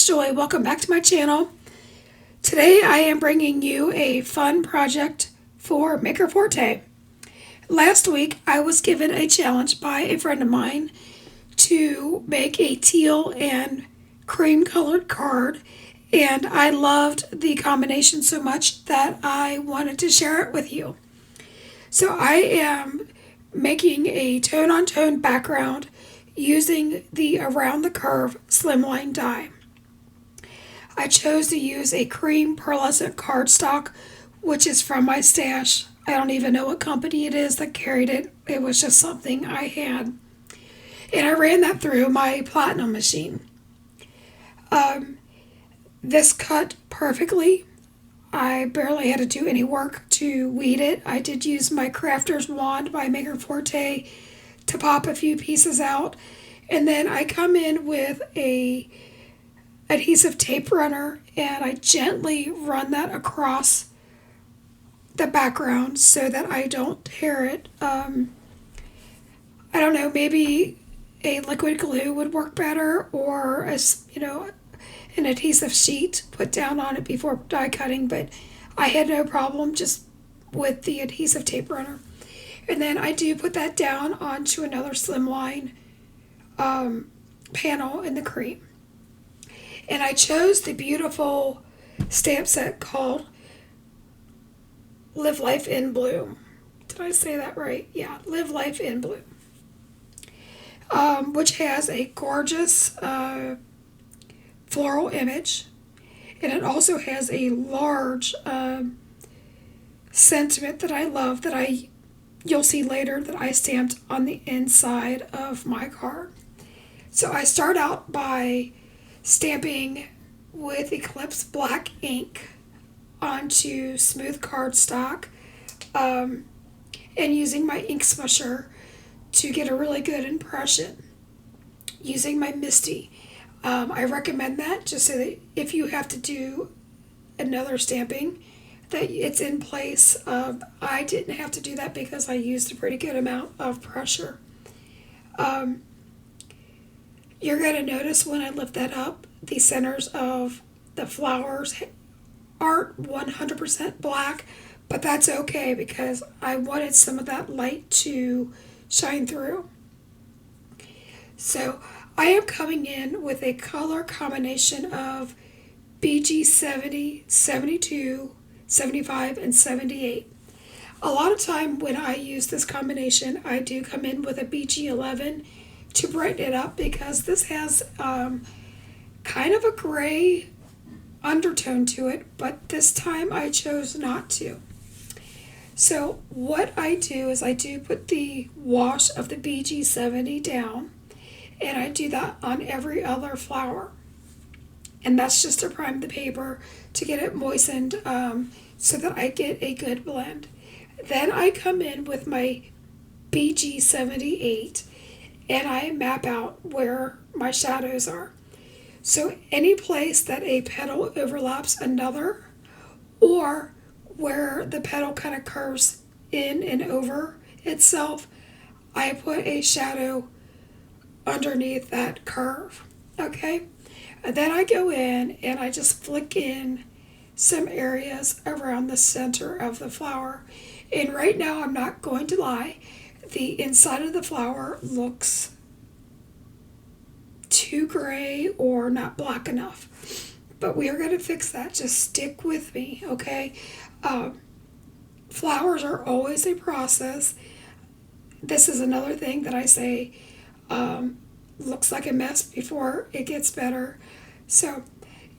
Joy. Welcome back to my channel. Today I am bringing you a fun project for Maker Forte. Last week I was given a challenge by a friend of mine to make a teal and cream colored card, and I loved the combination so much that I wanted to share it with you. So I am making a tone-on-tone background using the Around the Curve slimline die. I chose to use a cream pearlescent cardstock, which is from my stash. I don't even know what company it is that carried it. It was just something I had. And I ran that through my platinum machine. This cut perfectly. I barely had to do any work to weed it. I did use my crafter's wand by Maker Forte to pop a few pieces out. And then I come in with a adhesive tape runner and I gently run that across the background so that I don't tear it. I don't know, maybe a liquid glue would work better, or an adhesive sheet put down on it before die cutting, but I had no problem just with the adhesive tape runner. And then I do put that down onto another slimline panel in the cream. And I chose the beautiful stamp set called Live Life in Bloom. Did I say that right? Yeah, Live Life in Bloom. Which has a gorgeous floral image. And it also has a large sentiment that I love that you'll see later that I stamped on the inside of my card. So I start out by stamping with Eclipse black ink onto smooth cardstock and using my ink smusher to get a really good impression. Using my Misty. I recommend that just so that if you have to do another stamping, that it's in place. I didn't have to do that because I used a pretty good amount of pressure. You're going to notice when I lift that up, the centers of the flowers aren't 100% black, but that's okay because I wanted some of that light to shine through. So I am coming in with a color combination of BG 70, 72, 75, and 78. A lot of time when I use this combination, I do come in with a BG 11 to brighten it up because this has kind of a gray undertone to it, but this time I chose not to. So what I do is I do put the wash of the BG 70 down, and I do that on every other flower. And that's just to prime the paper to get it moistened so that I get a good blend. Then I come in with my BG 78 and I map out where my shadows are. So any place that a petal overlaps another, or where the petal kind of curves in and over itself, I put a shadow underneath that curve, okay? And then I go in and I just flick in some areas around the center of the flower. And right now, I'm not going to lie, the inside of the flower looks too gray or not black enough. But we are going to fix that. Just stick with me, okay? Flowers are always a process. This is another thing that I say looks like a mess before it gets better. So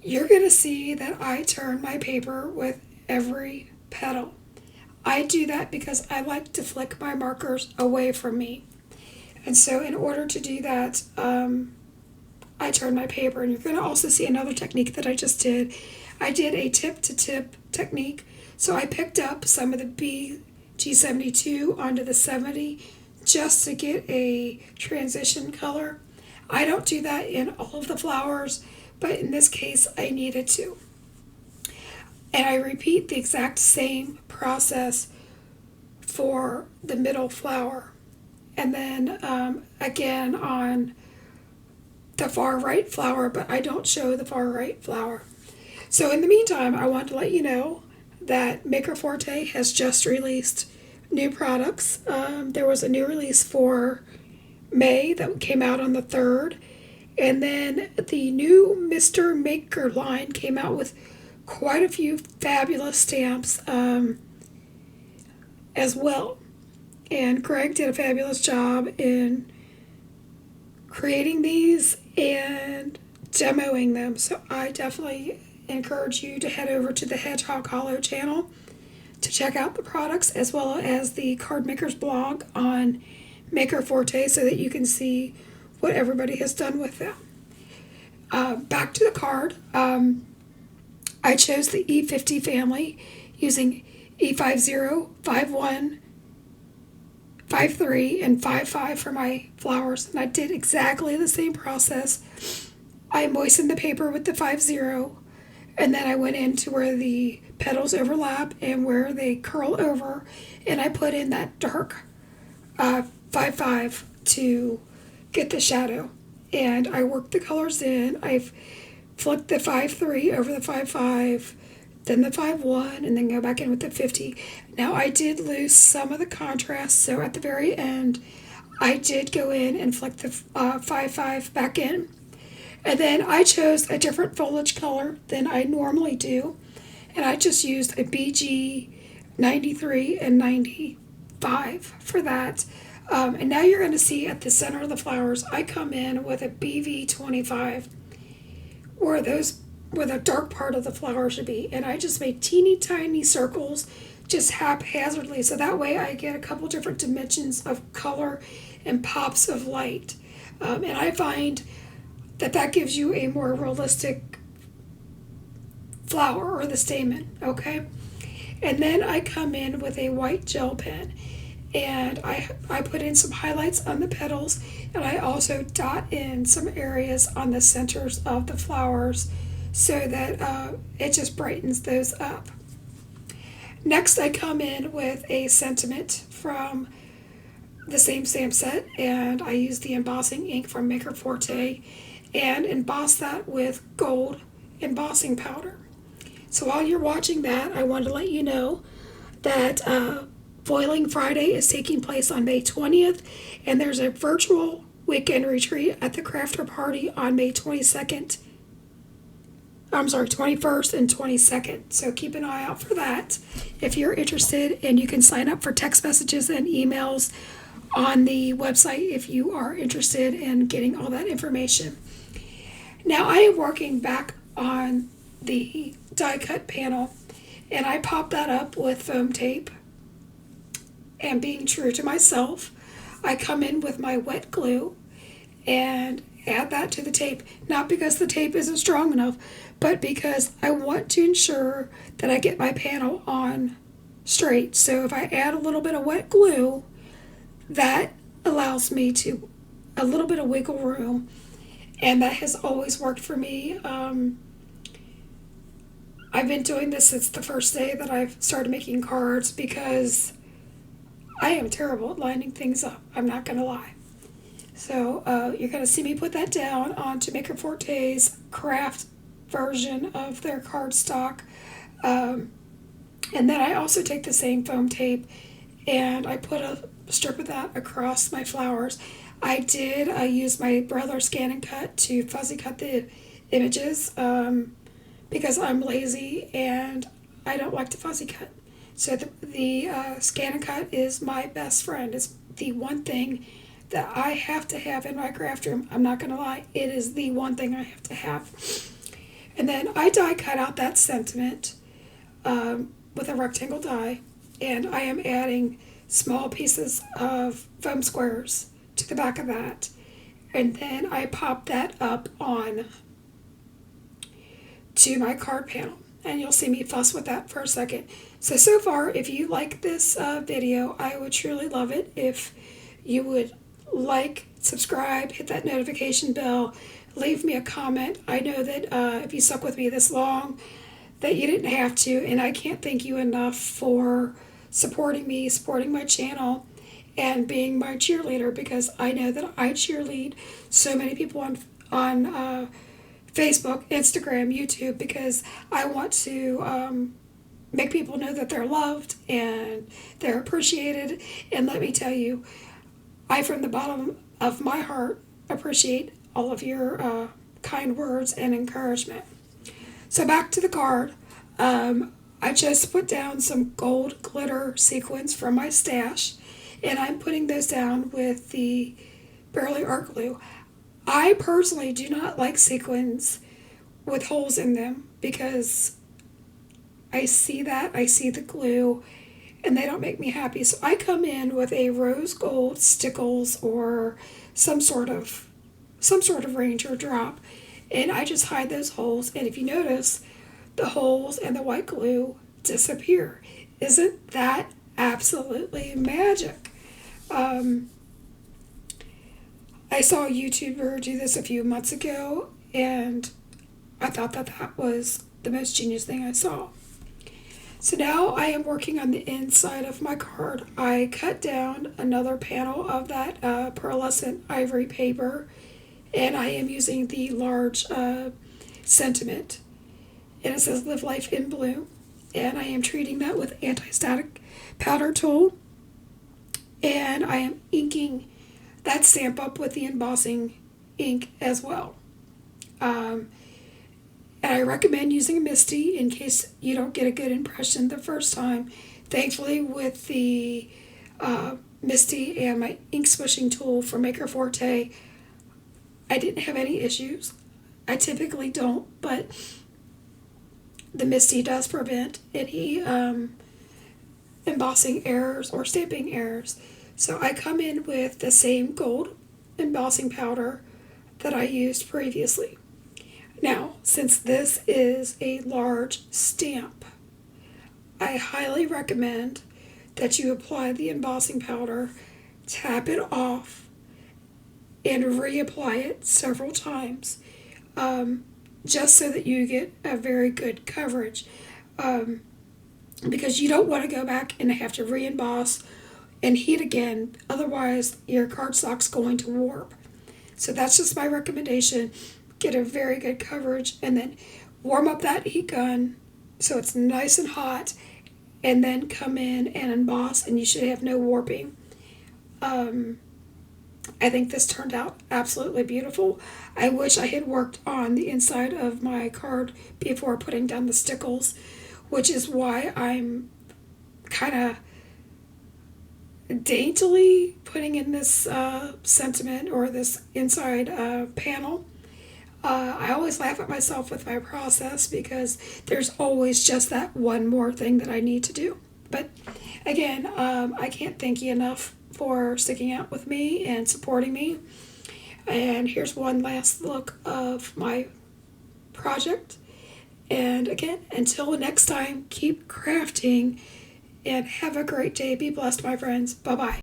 you're going to see that I turn my paper with every petal. I do that because I like to flick my markers away from me. And so in order to do that, I turn my paper. And you're going to also see another technique that I just did. I did a tip-to-tip technique. So I picked up some of the BG72 onto the 70 just to get a transition color. I don't do that in all of the flowers, but in this case I needed to. And I repeat the exact same process for the middle flower. And then again on the far right flower, but I don't show the far right flower. So in the meantime, I want to let you know that Maker Forte has just released new products. There was a new release for May that came out on the 3rd. And then the new Mr. Maker line came out with quite a few fabulous stamps as well. And Greg did a fabulous job in creating these and demoing them. So I definitely encourage you to head over to the Hedgehog Hollow channel to check out the products, as well as the Card Makers blog on Maker Forte, so that you can see what everybody has done with them. Back to the card. I chose the E50 family using E50, 51, 53, and 55 for my flowers. And I did exactly the same process. I moistened the paper with the 50, and then I went into where the petals overlap and where they curl over, and I put in that dark 55 to get the shadow. And I worked the colors in. I've flicked the 53 over the 55, then the 51, and then go back in with the 50. Now I did lose some of the contrast, so at the very end I did go in and flick the 55 back in. And then I chose a different foliage color than I normally do, and I just used a BG 93 and 95 for that. And now you're going to see at the center of the flowers, I come in with a BV 25, where the dark part of the flower should be. And I just made teeny tiny circles, just haphazardly, so that way I get a couple different dimensions of color and pops of light. And I find that gives you a more realistic flower, or the stamen, okay? And then I come in with a white gel pen, and I put in some highlights on the petals, and I also dot in some areas on the centers of the flowers so that it just brightens those up. Next, I come in with a sentiment from the same stamp set, and I use the embossing ink from Maker Forte and emboss that with gold embossing powder. So while you're watching that, I want to let you know that Foiling Friday is taking place on May 20th, and there's a virtual weekend retreat at the Crafter Party on May 21st and 22nd. So keep an eye out for that if you're interested, and you can sign up for text messages and emails on the website if you are interested in getting all that information. Now I am working back on the die cut panel, and I popped that up with foam tape. And being true to myself, I come in with my wet glue and add that to the tape, not because the tape isn't strong enough, but because I want to ensure that I get my panel on straight. So if I add a little bit of wet glue, that allows me to a little bit of wiggle room, and that has always worked for me. I've been doing this since the first day that I've started making cards, because I am terrible at lining things up. I'm not going to lie. So you're going to see me put that down onto Maker Forte's craft version of their cardstock. And then I also take the same foam tape and I put a strip of that across my flowers. I did use my Brother Scan and Cut to fuzzy cut the images because I'm lazy and I don't like to fuzzy cut. So the Scan and Cut is my best friend. It's the one thing that I have to have in my craft room. I'm not going to lie. It is the one thing I have to have. And then I die cut out that sentiment with a rectangle die. And I am adding small pieces of foam squares to the back of that. And then I pop that up on to my card panel. And you'll see me fuss with that for a second. So far, if you like this video, I would truly love it if you would like, subscribe, hit that notification bell, leave me a comment. I know that if you stuck with me this long, that you didn't have to, and I can't thank you enough for supporting me, supporting my channel, and being my cheerleader, because I know that I cheerlead so many people on Facebook, Instagram, YouTube, because I want to make people know that they're loved and they're appreciated. And let me tell you, I, from the bottom of my heart, appreciate all of your kind words and encouragement. So back to the card. I just put down some gold glitter sequins from my stash, and I'm putting those down with the Barely Art Glue. I personally do not like sequins with holes in them because I see the glue, and they don't make me happy. So I come in with a rose gold stickles or some sort of ranger drop, and I just hide those holes. And if you notice, the holes and the white glue disappear. Isn't that absolutely magic? I saw a YouTuber do this a few months ago, and I thought that was the most genius thing I saw. So now I am working on the inside of my card. I cut down another panel of that pearlescent ivory paper, and I am using the large sentiment. And it says Live Life in Bloom. And I am treating that with anti-static powder tool. And I am inking that stamp up with the embossing ink as well. And I recommend using a Misty in case you don't get a good impression the first time. Thankfully, with the Misty and my ink swishing tool from Maker Forte, I didn't have any issues. I typically don't, but the Misty does prevent any embossing errors or stamping errors. So I come in with the same gold embossing powder that I used previously. Now, since this is a large stamp, I highly recommend that you apply the embossing powder, tap it off, and reapply it several times, just so that you get a very good coverage. Because you don't want to go back and have to re-emboss and heat again, otherwise your cardstock's going to warp. So that's just my recommendation. Get a very good coverage, and then warm up that heat gun so it's nice and hot, and then come in and emboss, and you should have no warping. I think this turned out absolutely beautiful. I wish I had worked on the inside of my card before putting down the stickles, which is why I'm kind of daintily putting in this sentiment or this inside panel. I always laugh at myself with my process because there's always just that one more thing that I need to do. But again, I can't thank you enough for sticking out with me and supporting me. And here's one last look of my project. And again, until next time, keep crafting and have a great day. Be blessed, my friends. Bye-bye.